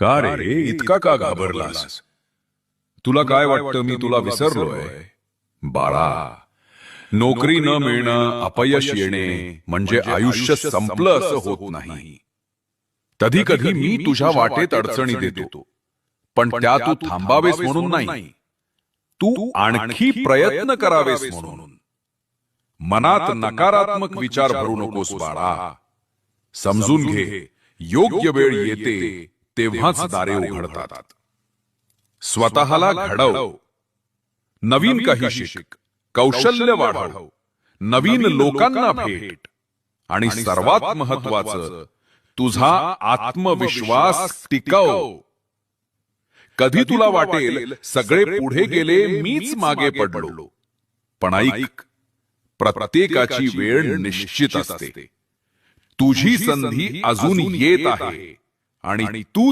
का रे, इतका का घाबरलास? तुला काय वाटतं मी तुला विसरलोय? बाळा, नोकरी न मिळणं, अपयश येणे म्हणजे आयुष्य संपलं असं होत नाही. कधी कधी मी तुझ्या वाटेत अडचणी देतो, पण त्या तू थांबावेस म्हणून नाही, तू आणखी प्रयत्न करावेस म्हणून. मनात नकारात्मक विचार भरू नकोस बाळा. समजून घे, योग्य वेळ येते तेव्हाच दारे उघडतात. स्वतःला घडव, नवीन काही शिक, कौशल्य वाढव, नवीन लोकांना भेट, आणि सर्वात महत्वाचं तुझा आत्मविश्वास टिकव. कधी तुला वाटेल सगळे पुढे गेले, मीच मागे पडलो, पण ऐक, प्रत्येकाची वेळ निश्चित असते. तुझी संधी अजून येत आहे आणि तू